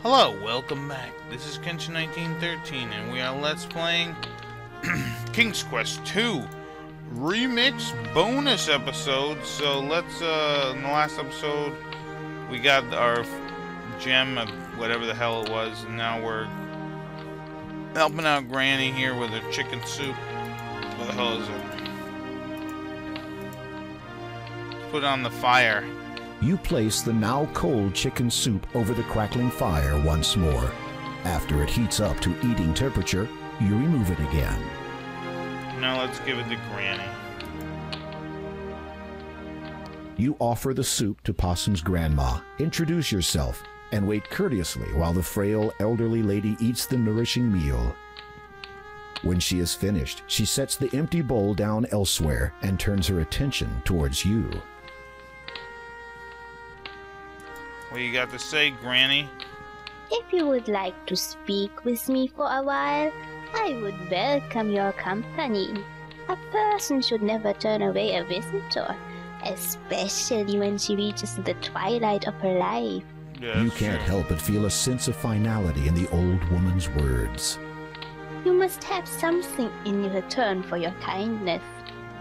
Hello, welcome back. This is Kenshin1913, and we are Let's Playing King's Quest 2 Remix bonus episode. So let's, in the last episode, we got our gem of whatever the hell it was, and now we're helping out Granny here with her chicken soup. What the hell is it? Let's put it on the fire. You place the now cold chicken soup over the crackling fire once more. After it heats up to eating temperature, you remove it again. Now let's give it to Granny. You offer the soup to Possum's grandma, introduce yourself, and wait courteously while the frail elderly lady eats the nourishing meal. When she is finished, she sets the empty bowl down elsewhere and turns her attention towards you. What you got to say, Granny? If you would like to speak with me for a while, I would welcome your company. A person should never turn away a visitor, especially when she reaches the twilight of her life. Yeah, you can't help but feel a sense of finality in the old woman's words. You must have something in return for your kindness.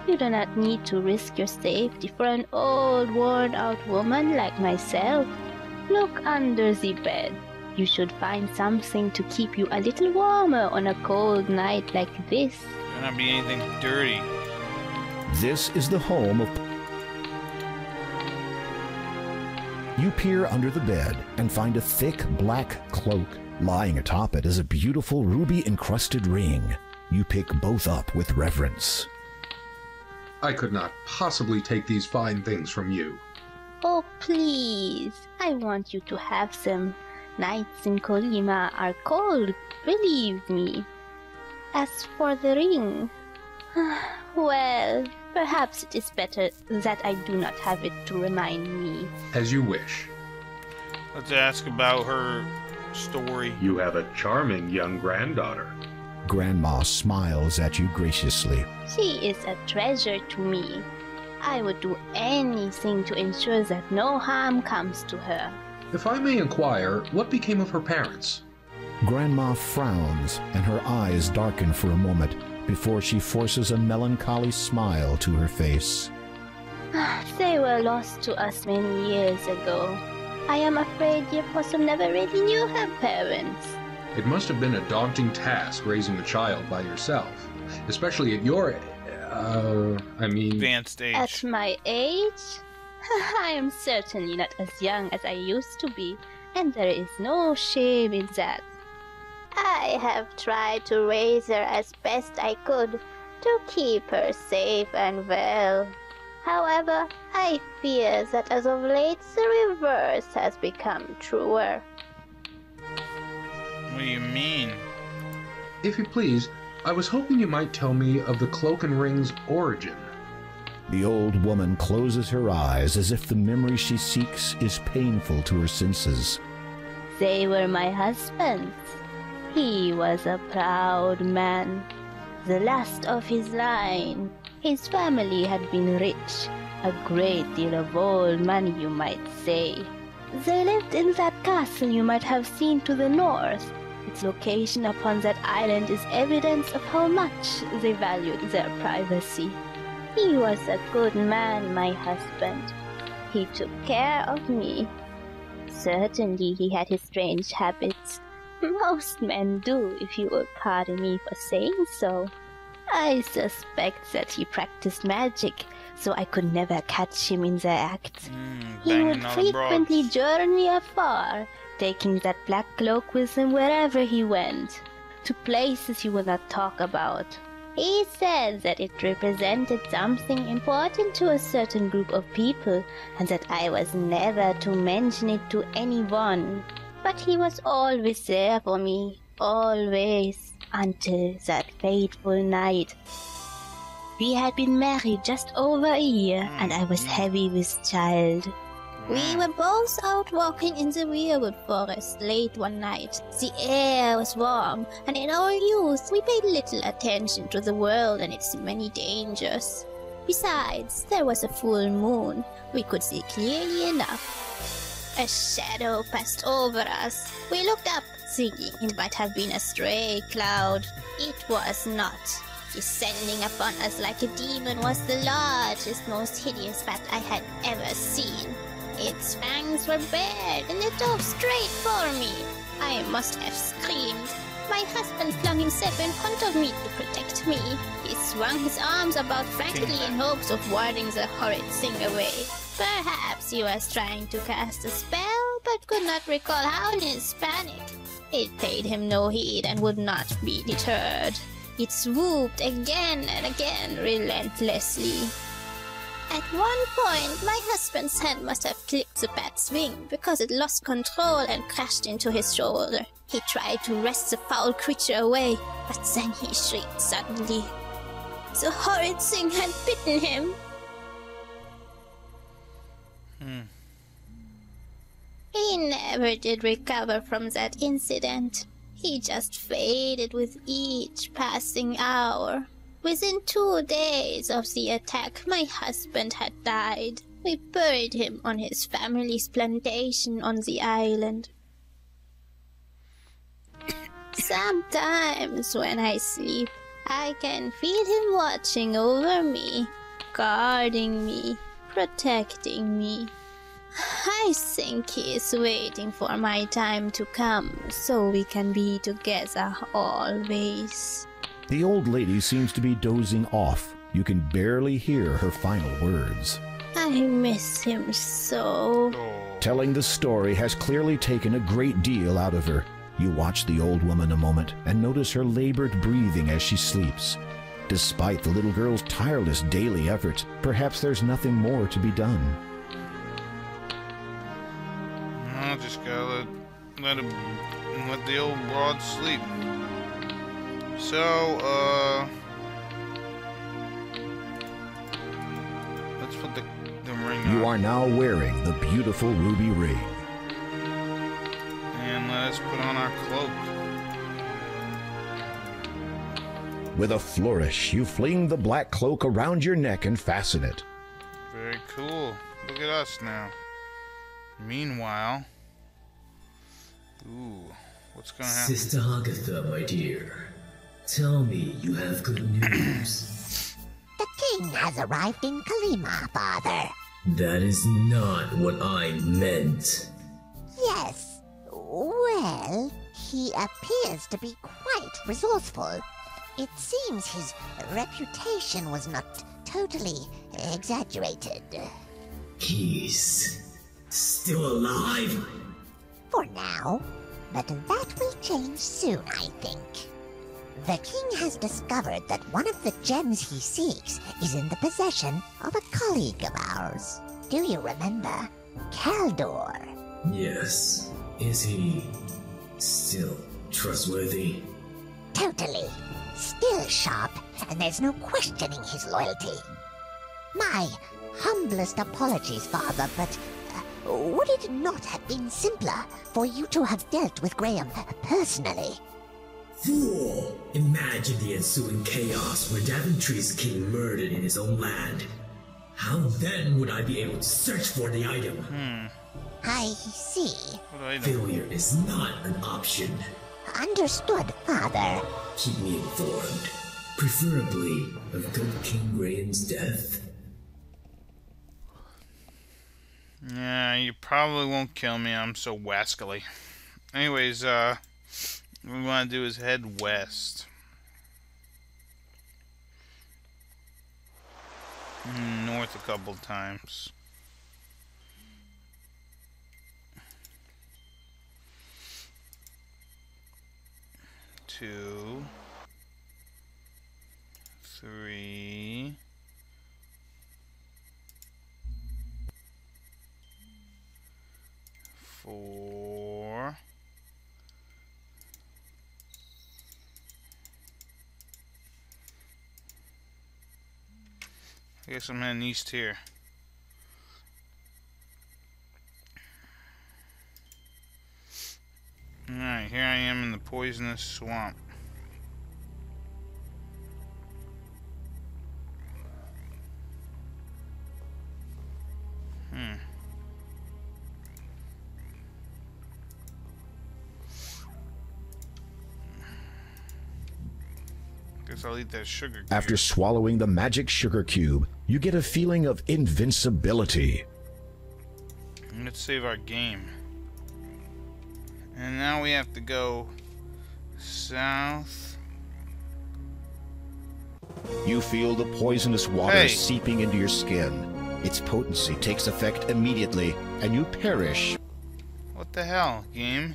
You do not need to risk your safety for an old, worn-out woman like myself. Look under the bed. You should find something to keep you a little warmer on a cold night like this. There not be anything dirty. This is the home of... You peer under the bed and find a thick black cloak. Lying atop it is a beautiful ruby-encrusted ring. You pick both up with reverence. I could not possibly take these fine things from you. Oh, please. I want you to have them. Nights in Kolyma are cold, believe me. As for the ring, well, perhaps it is better that I do not have it to remind me. As you wish. Let's ask about her story. You have a charming young granddaughter. Grandma smiles at you graciously. She is a treasure to me. I would do anything to ensure that no harm comes to her. If I may inquire, what became of her parents? Grandma frowns, and her eyes darken for a moment before she forces a melancholy smile to her face. They were lost to us many years ago. I am afraid dear Possum never really knew her parents. It must have been a daunting task raising a child by yourself, especially at your advanced age. At my age? I am certainly not as young as I used to be, and there is no shame in that. I have tried to raise her as best I could, to keep her safe and well. However, I fear that as of late the reverse has become truer. What do you mean? If you please, I was hoping you might tell me of the cloak and ring's origin. The old woman closes her eyes as if the memory she seeks is painful to her senses. They were my husband's. He was a proud man, the last of his line. His family had been rich, a great deal of old money, you might say. They lived in that castle you might have seen to the north. Its location upon that island is evidence of how much they valued their privacy. He was a good man, my husband. He took care of me. Certainly he had his strange habits. Most men do, if you will pardon me for saying so. I suspect that he practiced magic, so I could never catch him in the act. He would frequently journey afar, taking that black cloak with him wherever he went, to places he would not talk about. He said that it represented something important to a certain group of people, and that I was never to mention it to anyone. But he was always there for me, always, until that fateful night. We had been married just over a year, and I was heavy with child. We were both out walking in the weirwood forest late one night. The air was warm, and in our youth we paid little attention to the world and its many dangers. Besides, there was a full moon. We could see clearly enough. A shadow passed over us. We looked up, thinking it might have been a stray cloud. It was not. Descending upon us like a demon was the largest, most hideous bat I had ever seen. Its fangs were bared, and it dove straight for me. I must have screamed. My husband flung himself in front of me to protect me. He swung his arms about frantically in hopes of warding the horrid thing away. Perhaps he was trying to cast a spell, but could not recall how in his panic. It paid him no heed and would not be deterred. It swooped again and again relentlessly. At one point, my husband's hand must have clipped the bat's wing because it lost control and crashed into his shoulder. He tried to wrest the foul creature away, but then he shrieked suddenly. The horrid thing had bitten him. He never did recover from that incident. He just faded with each passing hour. Within 2 days of the attack, my husband had died. We buried him on his family's plantation on the island. Sometimes when I sleep, I can feel him watching over me, guarding me, protecting me. I think he is waiting for my time to come so we can be together always. The old lady seems to be dozing off. You can barely hear her final words. I miss him so. Telling the story has clearly taken a great deal out of her. You watch the old woman a moment and notice her labored breathing as she sleeps. Despite the little girl's tireless daily efforts, perhaps there's nothing more to be done. I just gotta let the old broad sleep. So, let's put the ring on. You are now wearing the beautiful ruby ring. And let us put on our cloak. With a flourish, you fling the black cloak around your neck and fasten it. Very cool. Look at us now. Meanwhile... Ooh, what's gonna happen? Sister Agatha, my dear. Tell me you have good news. The king has arrived in Kolyma, father. That is not what I meant. Yes. Well, he appears to be quite resourceful. It seems his reputation was not totally exaggerated. He's still alive? For now, but that will change soon, I think. The king has discovered that one of the gems he seeks is in the possession of a colleague of ours. Do you remember? Kaldor. Yes. Is he still trustworthy? Totally. Still sharp, and there's no questioning his loyalty. My humblest apologies, father, but would it not have been simpler for you to have dealt with Graham personally? Fool! Imagine the ensuing chaos where Daventry's king murdered in his own land. How then would I be able to search for the item? I see. What item? Failure is not an option. Understood, father. Keep me informed, preferably of good King Graham's death. Yeah, you probably won't kill me. I'm so wascally. Anyways, what we want to do is head west. North a couple times. Two, three, four, I guess I'm heading east here. Alright, here I am in the poisonous swamp. Guess I'll eat that sugar cube. After swallowing the magic sugar cube, you get a feeling of invincibility. Let's save our game. And now we have to go south. You feel the poisonous water Hey. seeping into your skin. Its potency takes effect immediately, and you perish. What the hell, game?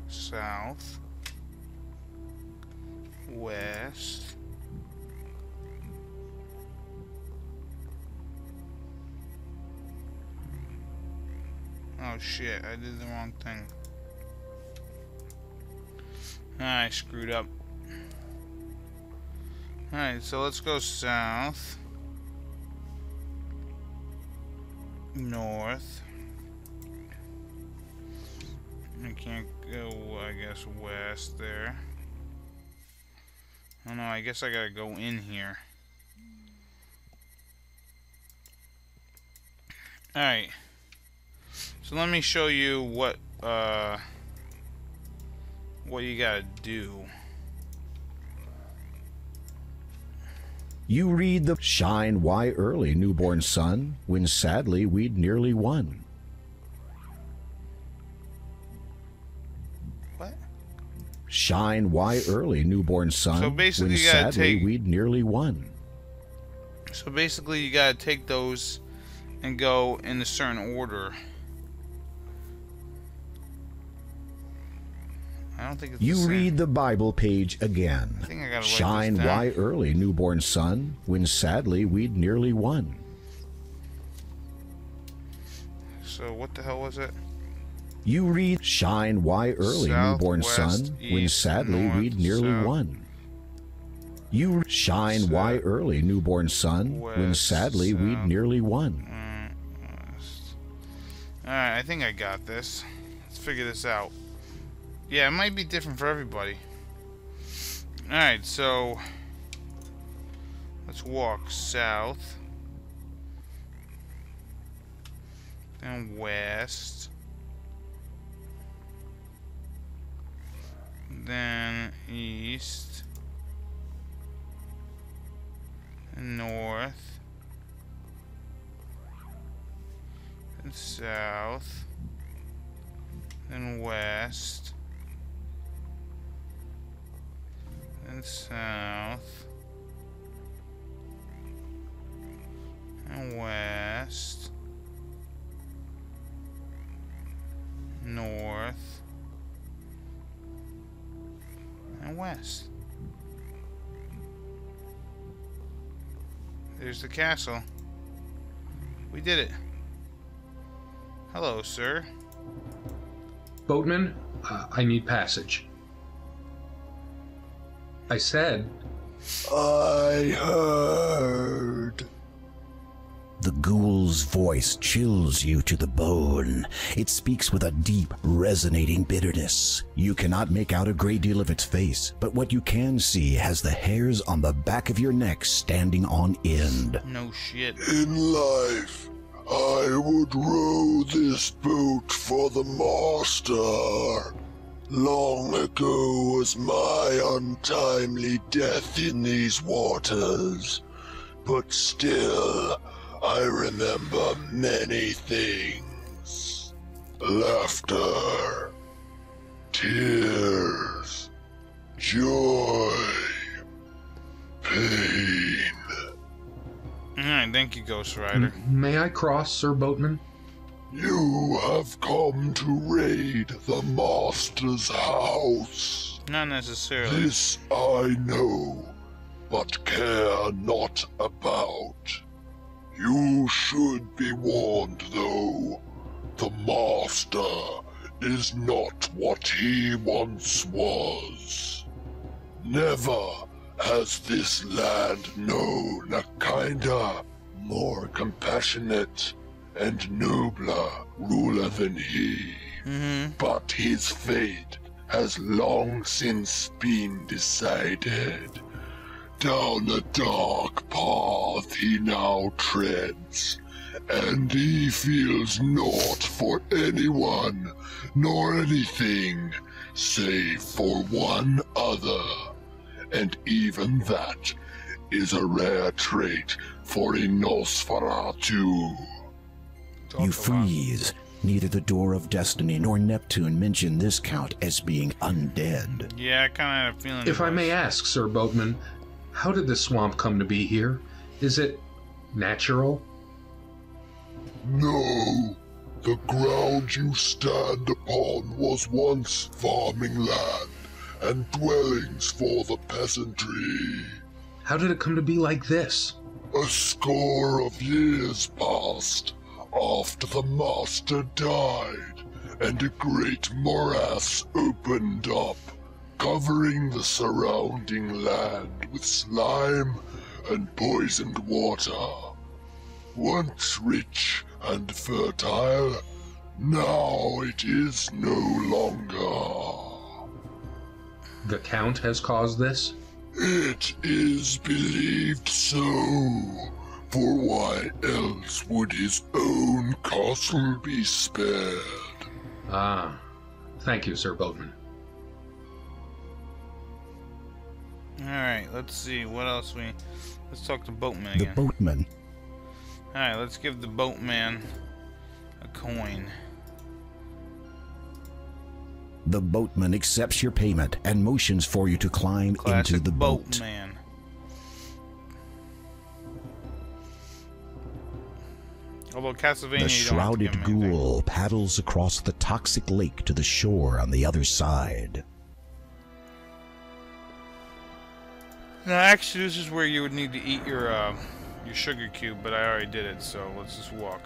South. West. Oh shit, I did the wrong thing. I screwed up. Alright, so let's go south. North. I can't go, I guess, west there. Oh no, I guess I gotta go in here. Alright. So let me show you what you gotta do. You read the Shine Why Early, Newborn Son, when sadly we'd nearly won. What? Shine Why Early, Newborn Son, So basically when you gotta sadly take- we'd nearly won. So basically you gotta take those and go in a certain order. I don't think it's You the same. read the Bible page again. I think I gotta write Shine this down. Why Early, Newborn Son, when sadly we'd nearly won. So what the hell was it? You read Shine Why Early, South, Newborn west, Son, when east, sadly north, we'd nearly south. Shine Why South, Early, Newborn Son, when west, sadly we'd south. nearly won. West. Alright, I think I got this. Let's figure this out. Yeah, it might be different for everybody. Alright, so let's walk south, then west, then east, and north, and south, then west, and south, and west, north, and west. There's the castle. We did it. Hello, sir. Boatman, I need passage. I said, I heard. The ghoul's voice chills you to the bone. It speaks with a deep, resonating bitterness. You cannot make out a great deal of its face, but what you can see has the hairs on the back of your neck standing on end. No shit. In life, I would row this boat for the master. Long ago was my untimely death in these waters, but still, I remember many things. Laughter, tears, joy, pain. Alright, thank you, Ghost Rider. may I cross, Sir Boatman? You have come to raid the master's house. Not necessarily. This I know, but care not about. You should be warned, though. The master is not what he once was. Never has this land known a kinder, more compassionate, and nobler ruler than he. But his fate has long since been decided. Down a dark path he now treads, and he feels naught for anyone nor anything save for one other. And even that is a rare trait for a Nosferatu. You freeze. Neither the Door of Destiny nor Neptune mention this count as being undead. Yeah, I kind of had a feeling. If I may ask, Sir Boatman, how did the swamp come to be here? Is it natural? No, the ground you stand upon was once farming land and dwellings for the peasantry. How did it come to be like this? A score of years passed after the master died, and a great morass opened up, covering the surrounding land with slime and poisoned water. Once rich and fertile, now it is no longer. The Count has caused this? It is believed so, for why else would his own castle be spared? Ah, thank you, Sir Boatman. Alright, let's see, what else let's talk to Boatman The again. boatman. Alright, let's give the Boatman a coin. The boatman accepts your payment and motions for you to climb Classic into the boat. Boatman. Although Castlevania, The you don't have to give shrouded him anything. ghoul paddles across the toxic lake to the shore on the other side. No, actually, this is where you would need to eat your sugar cube, but I already did it, so let's just walk.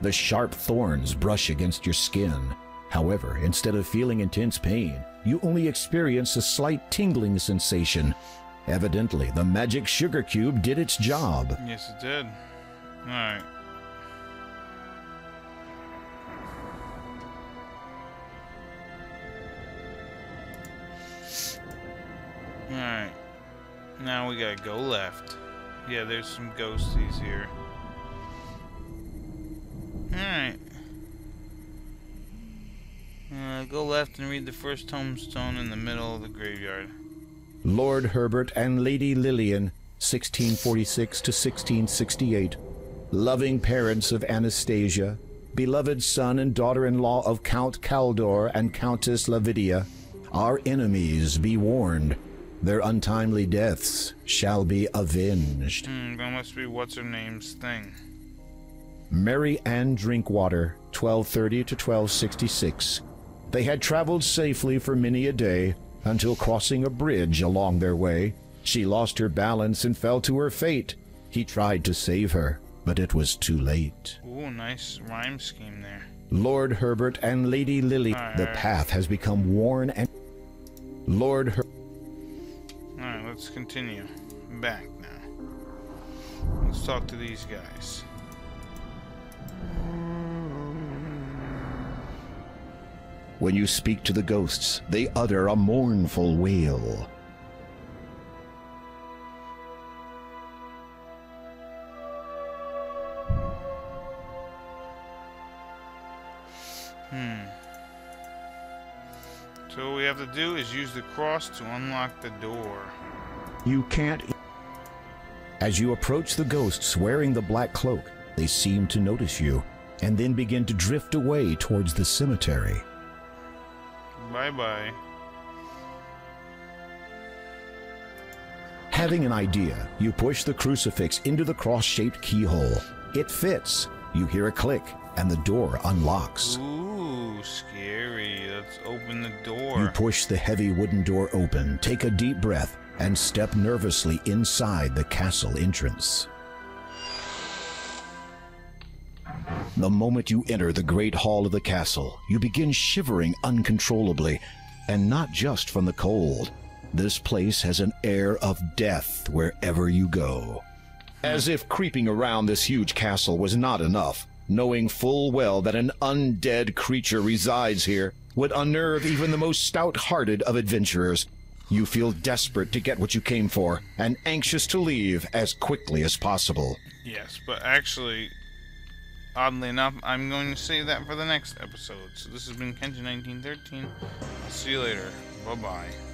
The sharp thorns brush against your skin. However, instead of feeling intense pain, you only experience a slight tingling sensation. Evidently, the magic sugar cube did its job. Yes, it did. Alright. Alright. Now we gotta go left. Yeah, there's some ghosties here. Alright. Go left and read the first tombstone in the middle of the graveyard. Lord Herbert and Lady Lillian, 1646 to 1668. Loving parents of Anastasia, beloved son and daughter-in-law of Count Caldor and Countess Lavidia, our enemies be warned. Their untimely deaths shall be avenged. That must be what's-her-name's thing. Mary Ann Drinkwater, 1230 to 1266. They had traveled safely for many a day, until crossing a bridge along their way, she lost her balance and fell to her fate. He tried to save her, but it was too late. Ooh, nice rhyme scheme there. Lord Herbert and Lady Lily, the path has become worn and... Lord Herbert... Alright, let's continue. Back now. Let's talk to these guys. When you speak to the ghosts, they utter a mournful wail. So what we have to do is use the cross to unlock the door. You can't... As you approach the ghosts wearing the black cloak, they seem to notice you, and then begin to drift away towards the cemetery. Bye-bye. Having an idea, you push the crucifix into the cross-shaped keyhole. It fits. You hear a click, and the door unlocks. Ooh, scary. Let's open the door. You push the heavy wooden door open, take a deep breath, and step nervously inside the castle entrance. The moment you enter the great hall of the castle, you begin shivering uncontrollably, and not just from the cold. This place has an air of death wherever you go. As if creeping around this huge castle was not enough, knowing full well that an undead creature resides here would unnerve even the most stout-hearted of adventurers, you feel desperate to get what you came for, and anxious to leave as quickly as possible. Yes, but actually... oddly enough, I'm going to save that for the next episode. So this has been Kenshin 1913. I'll see you later. Bye-bye.